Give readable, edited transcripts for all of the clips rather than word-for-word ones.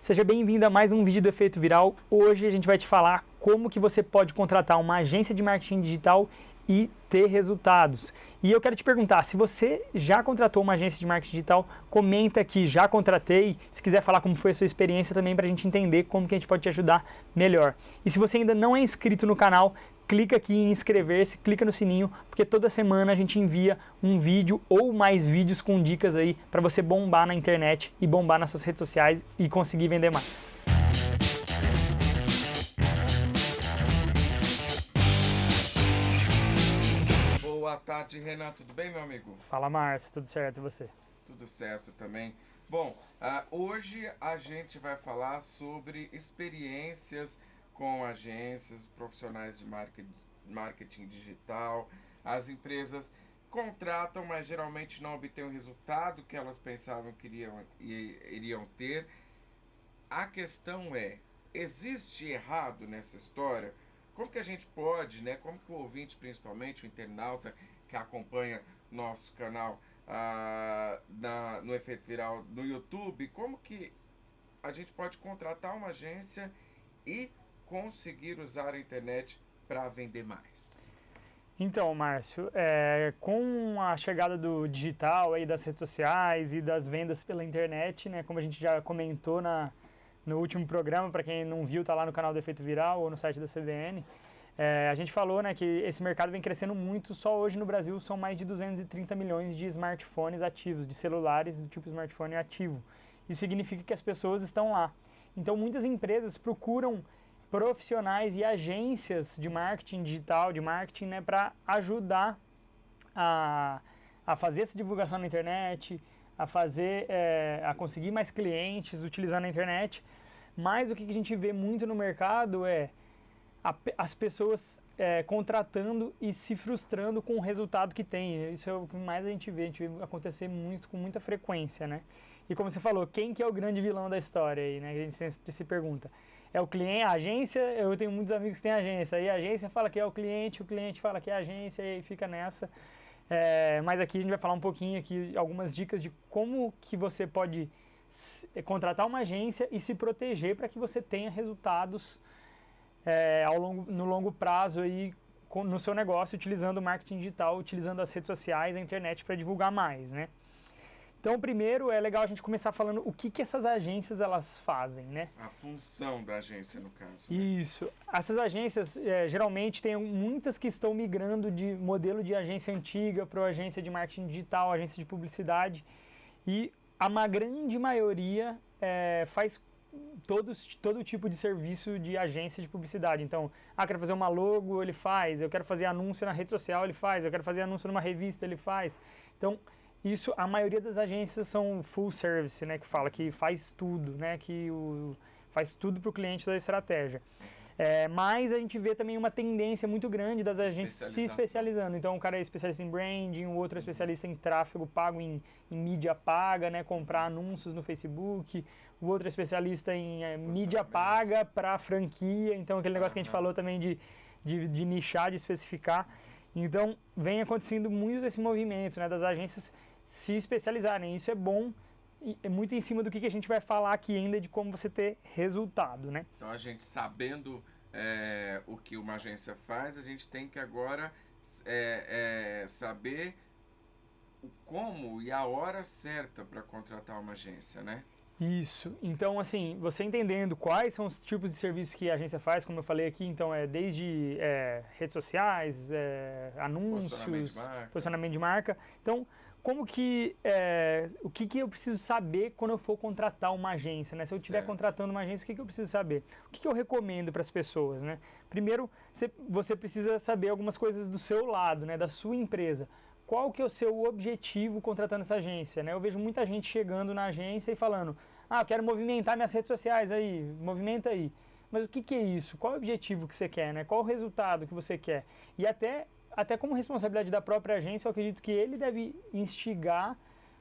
Seja bem-vindo a mais um vídeo do Efeito Viral. Hoje a gente vai te falar como que você pode contratar uma agência de marketing digital e ter resultados. E eu quero te perguntar, se você já contratou uma agência de marketing digital, comenta aqui, já contratei. Se quiser falar como foi a sua experiência também, para a gente entender como que a gente pode te ajudar melhor. E se você ainda não é inscrito no canal, clica aqui em inscrever-se, clica no sininho, porque toda semana a gente envia um vídeo ou mais vídeos com dicas aí para você bombar na internet e bombar nas suas redes sociais e conseguir vender mais. Boa tarde, Renan. Tudo bem, meu amigo? Fala, Márcio, tudo certo e você? Tudo certo também. Bom, hoje a gente vai falar sobre experiências com agências, profissionais de marketing digital. As empresas contratam, mas geralmente não obtêm o resultado que elas pensavam que iriam ter. A questão é, existe errado nessa história? Como que a gente pode, né? Como que o ouvinte, principalmente o internauta que acompanha nosso canal no Efeito Viral no YouTube, como que a gente pode contratar uma agência e conseguir usar a internet para vender mais? Então, Márcio, com a chegada do digital aí, das redes sociais e das vendas pela internet, né, como a gente já comentou no último programa, para quem não viu, tá lá no canal do Efeito Viral ou no site da CBN, a gente falou, né, que esse mercado vem crescendo muito. Só hoje no Brasil são mais de 230 milhões de smartphones ativos, de celulares do tipo smartphone ativo. Isso significa que as pessoas estão lá. Então muitas empresas procuram profissionais e agências de marketing digital, de marketing, né, para ajudar a fazer essa divulgação na internet, a conseguir mais clientes utilizando a internet. Mas o que a gente vê muito no mercado é as pessoas contratando e se frustrando com o resultado que tem. Isso é o que mais a gente vê acontecer muito, com muita frequência, né? E como você falou, quem que é o grande vilão da história aí, né? A gente sempre se pergunta. É o cliente, a agência? Eu tenho muitos amigos que têm agência, e a agência fala que é o cliente fala que é a agência, e fica nessa. Mas aqui a gente vai falar um pouquinho aqui, algumas dicas de como que você pode contratar uma agência e se proteger para que você tenha resultados no longo prazo aí, no seu negócio, utilizando o marketing digital, utilizando as redes sociais, a internet para divulgar mais, né? Então, primeiro é legal a gente começar falando o que essas agências elas fazem, né? A função da agência, no caso. Né? Isso. Essas agências, geralmente, tem muitas que estão migrando de modelo de agência antiga para agência de marketing digital, agência de publicidade. E uma grande maioria faz todo tipo de serviço de agência de publicidade. Então, quero fazer uma logo, ele faz. Eu quero fazer anúncio na rede social, ele faz. Eu quero fazer anúncio numa revista, ele faz. Então, isso, a maioria das agências são full service, né, que fala que faz tudo, né, faz tudo para o cliente da estratégia. Mas a gente vê também uma tendência muito grande das agências se especializando. Então, o cara é especialista em branding, o outro é especialista em tráfego pago, em mídia paga, né, comprar anúncios no Facebook. O outro é especialista em mídia paga para franquia. Então, aquele negócio que a gente falou também de nichar, de especificar. Então, vem acontecendo muito esse movimento, né, das agências se especializarem. Isso é bom, e é muito em cima do que a gente vai falar aqui ainda, de como você ter resultado, né? Então, a gente sabendo o que uma agência faz, a gente tem que agora saber o como e a hora certa para contratar uma agência, né? Isso. Então, assim, você entendendo quais são os tipos de serviços que a agência faz, como eu falei aqui, então desde redes sociais, anúncios, posicionamento de marca. Então, como que, o que eu preciso saber quando eu for contratar uma agência, né? Se eu estiver contratando uma agência, o que eu preciso saber? O que eu recomendo para as pessoas, né? Primeiro, você precisa saber algumas coisas do seu lado, né? Da sua empresa. Qual que é o seu objetivo contratando essa agência, né? Eu vejo muita gente chegando na agência e falando, eu quero movimentar minhas redes sociais aí, movimenta aí. Mas o que é isso? Qual é o objetivo que você quer, né? Qual o resultado que você quer? E até como responsabilidade da própria agência, eu acredito que ele deve instigar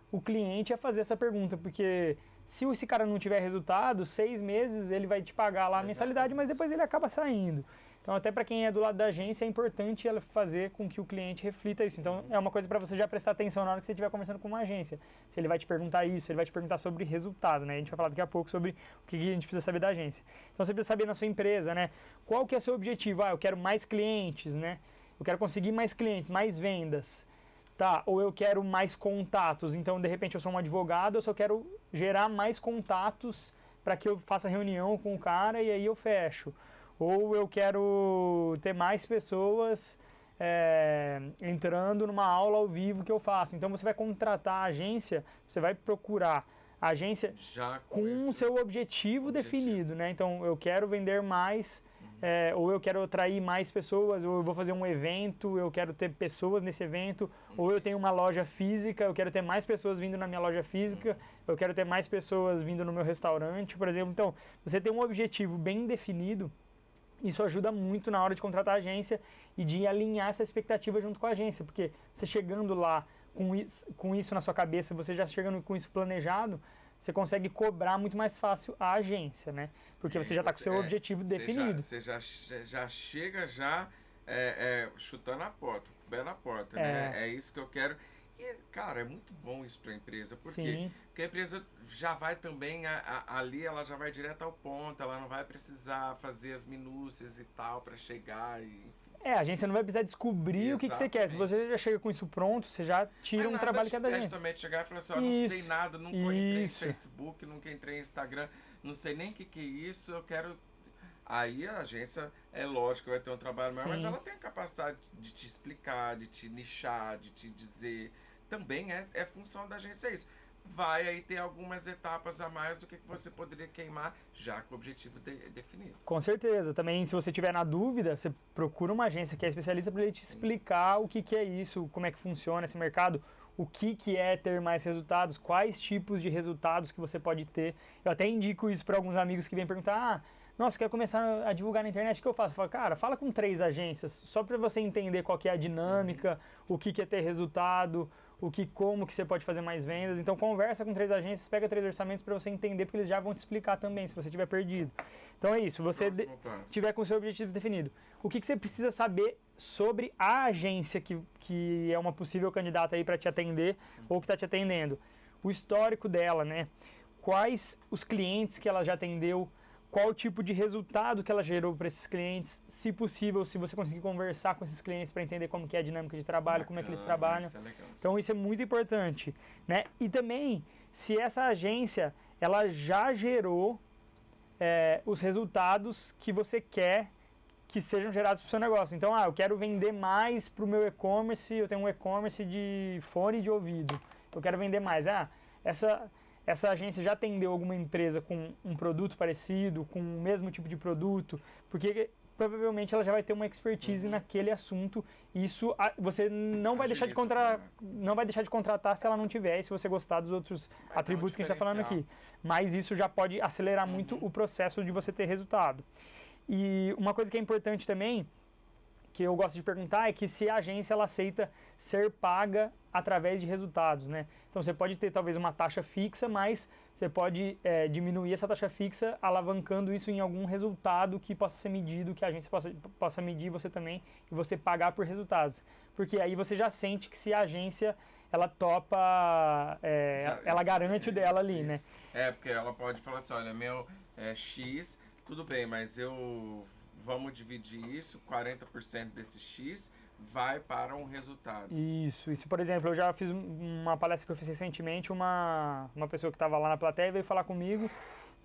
o cliente a fazer essa pergunta, porque se esse cara não tiver resultado, 6 meses ele vai te pagar lá a mensalidade, mas depois ele acaba saindo. Então, até para quem é do lado da agência, é importante ela fazer com que o cliente reflita isso. Então, é uma coisa para você já prestar atenção na hora que você estiver conversando com uma agência. Se ele vai te perguntar isso, ele vai te perguntar sobre resultado, né? A gente vai falar daqui a pouco sobre o que a gente precisa saber da agência. Então, você precisa saber na sua empresa, né? Qual que é o seu objetivo? Eu quero mais clientes, né? Eu quero conseguir mais clientes, mais vendas. Tá, ou eu quero mais contatos. Então, de repente, eu sou um advogado, eu só quero gerar mais contatos para que eu faça reunião com o cara e aí eu fecho. Ou eu quero ter mais pessoas entrando numa aula ao vivo que eu faço. Então você vai contratar a agência, você vai procurar a agência já com o seu objetivo definido, né? Então eu quero vender mais, ou eu quero atrair mais pessoas, ou eu vou fazer um evento, eu quero ter pessoas nesse evento, ou eu tenho uma loja física, eu quero ter mais pessoas vindo na minha loja física, eu quero ter mais pessoas vindo no meu restaurante, por exemplo. Então você tem um objetivo bem definido. Isso ajuda muito na hora de contratar a agência e de alinhar essa expectativa junto com a agência, porque você chegando lá com isso na sua cabeça, você já chegando com isso planejado, você consegue cobrar muito mais fácil a agência, né? Porque você já está com o seu objetivo definido. Você já chega chutando a porta, com o pé na porta, né? É isso que eu quero. E, cara, é muito bom isso para a empresa, porque a empresa já vai também, ali ela já vai direto ao ponto, ela não vai precisar fazer as minúcias e tal para chegar e... a agência não vai precisar descobrir o que você quer. Se você já chega com isso pronto, você já tira um trabalho que é da agência. Também chegar e falar assim, não sei nada, nunca entrei em Facebook, nunca entrei em Instagram, não sei nem o que é isso, eu quero... Aí a agência, é lógico, vai ter um trabalho maior, mas ela tem a capacidade de te explicar, de te nichar, de te dizer... Também é função da agência isso. Vai aí ter algumas etapas a mais do que você poderia queimar já com o objetivo definido. Com certeza. Também, se você tiver na dúvida, você procura uma agência que é especialista para ele te explicar o que é isso, como é que funciona esse mercado, o que é ter mais resultados, quais tipos de resultados que você pode ter. Eu até indico isso para alguns amigos que vêm perguntar, nossa, quero começar a divulgar na internet, o que eu faço? Eu falo, cara, fala com 3 agências, só para você entender qual que é a dinâmica, o que é ter resultado, como que você pode fazer mais vendas. Então conversa com 3 agências, pega 3 orçamentos para você entender, porque eles já vão te explicar também, se você tiver perdido. Então é isso, você tiver com o seu objetivo definido. O que você precisa saber sobre a agência que é uma possível candidata aí para te atender ou que está te atendendo? O histórico dela, né? Quais os clientes que ela já atendeu, qual o tipo de resultado que ela gerou para esses clientes, se possível, se você conseguir conversar com esses clientes para entender como que é a dinâmica de trabalho, como é que eles trabalham. Então isso é muito importante, né? E também, se essa agência, ela já gerou os resultados que você quer que sejam gerados para o seu negócio. Então, eu quero vender mais para o meu e-commerce, eu tenho um e-commerce de fone de ouvido, eu quero vender mais. Essa agência já atendeu alguma empresa com um produto parecido, com o mesmo tipo de produto, porque provavelmente ela já vai ter uma expertise naquele assunto. E isso você não vai deixar de contratar se ela não tiver, e se você gostar dos outros atributos que a gente está falando aqui. Mas isso já pode acelerar muito o processo de você ter resultado. E uma coisa que é importante também, que eu gosto de perguntar, é que se a agência ela aceita ser paga através de resultados, né? Então você pode ter talvez uma taxa fixa, mas você pode diminuir essa taxa fixa alavancando isso em algum resultado que possa ser medido, que a agência possa medir você também e você pagar por resultados. Porque aí você já sente que se a agência ela topa, ela garante o dela ali, né? Porque ela pode falar assim, olha, meu X, tudo bem, mas vamos dividir isso, 40% desse X vai para um resultado. Isso, por exemplo, eu já fiz uma palestra que eu fiz recentemente, uma pessoa que estava lá na plateia veio falar comigo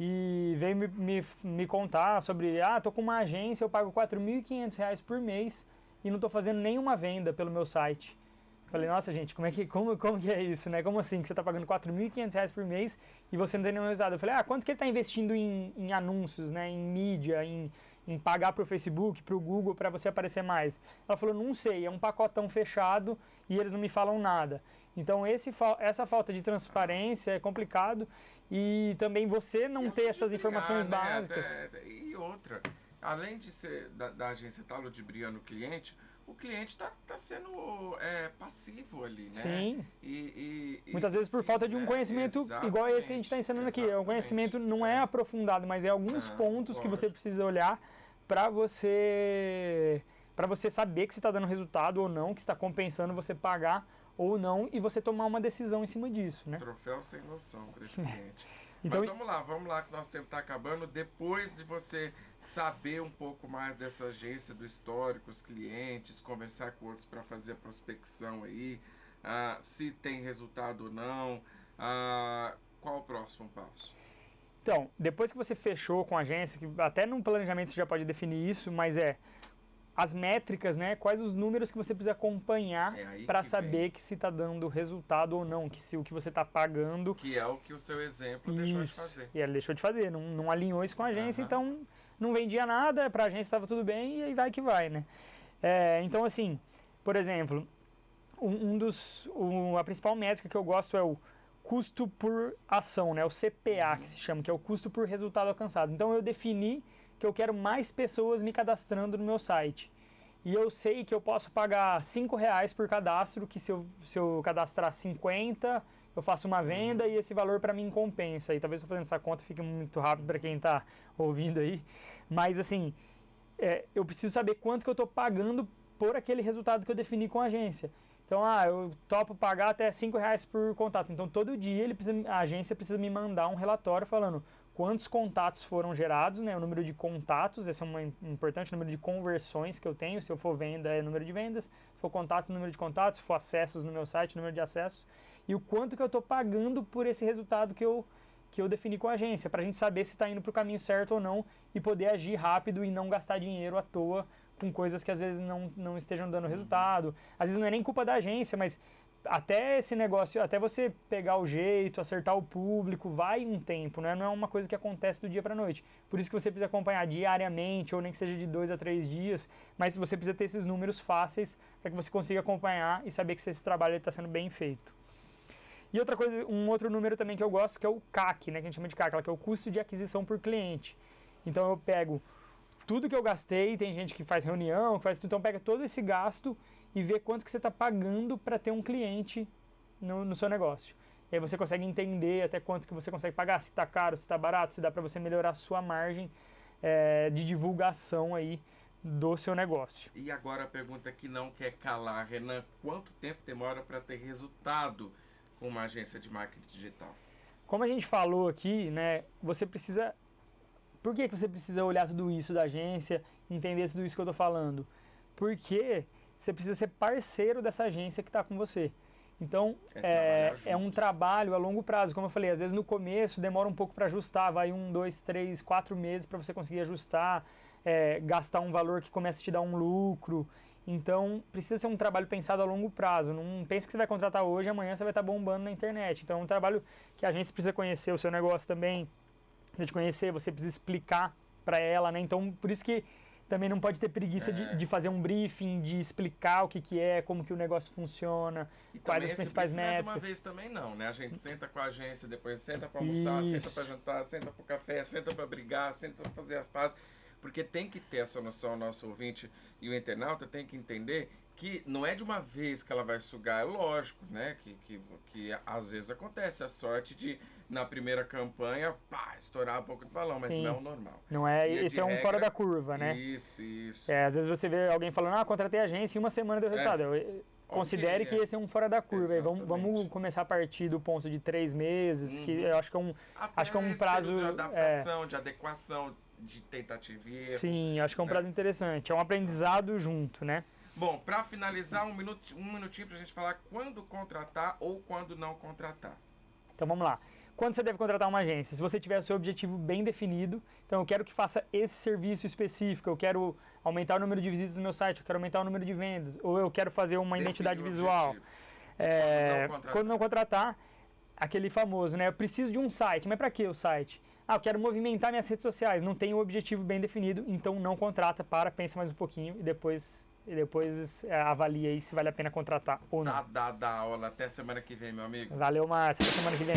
e veio me contar sobre, tô com uma agência, eu pago R$4.500 por mês e não estou fazendo nenhuma venda pelo meu site. Falei, nossa gente, como que é isso, né? Como assim que você está pagando R$4.500 por mês e você não tem nenhum resultado? Eu falei, quanto que ele está investindo em anúncios, né? Em mídia, em pagar para o Facebook, para o Google, para você aparecer mais? Ela falou, não sei, é um pacotão fechado e eles não me falam nada. Então essa falta de transparência é complicado e também você não ter essas informações básicas. E outra, além de ser da agência estar ludibriando o cliente está sendo passivo ali, né? Sim. E muitas vezes por falta de um conhecimento igual esse que a gente está ensinando aqui. O conhecimento não é aprofundado, mas é alguns pontos que você precisa olhar para você saber que você está dando resultado ou não, que está compensando você pagar ou não e você tomar uma decisão em cima disso, né? Troféu sem noção para esse cliente. Então, mas vamos lá, que nosso tempo está acabando. Depois de você saber um pouco mais dessa agência, do histórico, os clientes, conversar com outros para fazer a prospecção aí, se tem resultado ou não, qual o próximo passo? Então, depois que você fechou com a agência, que até no planejamento você já pode definir isso, mas as métricas, né? Quais os números que você precisa acompanhar para saber que se está dando resultado ou não, que se o que você está pagando... Que é o que o seu exemplo deixou de fazer. E ele deixou de fazer, não alinhou isso com a agência, então não vendia nada, para a agência estava tudo bem e aí vai que vai, né? Então, assim, por exemplo, a principal métrica que eu gosto é o custo por ação, né? O CPA que se chama, que é o custo por resultado alcançado. Então eu defini que eu quero mais pessoas me cadastrando no meu site. E eu sei que eu posso pagar R$5 por cadastro, que se eu cadastrar 50, eu faço uma venda e esse valor para mim compensa. E talvez eu fazendo essa conta fique muito rápido para quem está ouvindo aí. Mas assim, eu preciso saber quanto que eu estou pagando por aquele resultado que eu defini com a agência. Então, eu topo pagar até R$5 por contato. Então, todo dia a agência precisa me mandar um relatório falando quantos contatos foram gerados, né? O número de contatos, esse é um importante, o número de conversões que eu tenho. Se eu for venda, é número de vendas. Se for contatos, número de contatos. Se for acessos no meu site, número de acessos. E o quanto que eu estou pagando por esse resultado que eu defini com a agência, para a gente saber se está indo para o caminho certo ou não e poder agir rápido e não gastar dinheiro à toa com coisas que às vezes não estejam dando resultado. Às vezes não é nem culpa da agência, mas até esse negócio, até você pegar o jeito, acertar o público, vai um tempo, né? Não é uma coisa que acontece do dia para a noite. Por isso que você precisa acompanhar diariamente, ou nem que seja de 2 a 3 dias, mas você precisa ter esses números fáceis para que você consiga acompanhar e saber que esse trabalho está sendo bem feito. E outra coisa, um outro número também que eu gosto, que é o CAC, né? Que a gente chama de CAC, que é o custo de aquisição por cliente. Então eu pego tudo que eu gastei, tem gente que faz reunião, então pega todo esse gasto e vê quanto que você está pagando para ter um cliente no seu negócio. E aí você consegue entender até quanto que você consegue pagar, se está caro, se está barato, se dá para você melhorar a sua margem de divulgação aí do seu negócio. E agora a pergunta que não quer calar, Renan, quanto tempo demora para ter resultado com uma agência de marketing digital? Como a gente falou aqui, né, você precisa... Por que você precisa olhar tudo isso da agência, entender tudo isso que eu estou falando? Porque você precisa ser parceiro dessa agência que está com você. Então, é um trabalho a longo prazo. Como eu falei, às vezes no começo demora um pouco para ajustar, vai 1, 2, 3, 4 meses para você conseguir ajustar, gastar um valor que comece a te dar um lucro. Então, precisa ser um trabalho pensado a longo prazo. Não pense que você vai contratar hoje e amanhã você vai estar bombando na internet. Então, é um trabalho que a agência precisa conhecer o seu negócio também, precisa te conhecer, você precisa explicar para ela, né? Então, por isso que também não pode ter preguiça de fazer um briefing, de explicar o que é, como que o negócio funciona, e quais as principais métricas. Não é de uma vez também não, né? A gente senta com a agência, depois senta para almoçar, senta para jantar, senta para o café, senta para brigar, senta para fazer as pazes, porque tem que ter essa noção, o nosso ouvinte e o internauta tem que entender que não é de uma vez que ela vai sugar, é lógico, né? Que às vezes acontece a sorte de, na primeira campanha, estourar um pouco de balão, mas não é o normal. Não é, esse é um fora da curva, né? Isso. Às vezes você vê alguém falando, contratei a agência e uma semana deu resultado. Considere que esse é um fora da curva. Aí vamos começar a partir do ponto de 3 meses, que eu acho que é um prazo... de adaptação, de adequação, de tentativa e erro. Sim, acho que é um prazo interessante. É um aprendizado junto, né? Bom, para finalizar, um minutinho para a gente falar quando contratar ou quando não contratar. Então vamos lá. Quando você deve contratar uma agência? Se você tiver o seu objetivo bem definido, então eu quero que faça esse serviço específico, eu quero aumentar o número de visitas no meu site, eu quero aumentar o número de vendas, ou eu quero fazer uma identidade visual. Quando não contratar, aquele famoso, né? Eu preciso de um site, mas para que o site? Eu quero movimentar minhas redes sociais, não tenho o objetivo bem definido, então não contrata, pensa mais um pouquinho e depois avalia aí se vale a pena contratar ou não. Dá aula. Até semana que vem, meu amigo. Valeu, Márcio. Até semana que vem.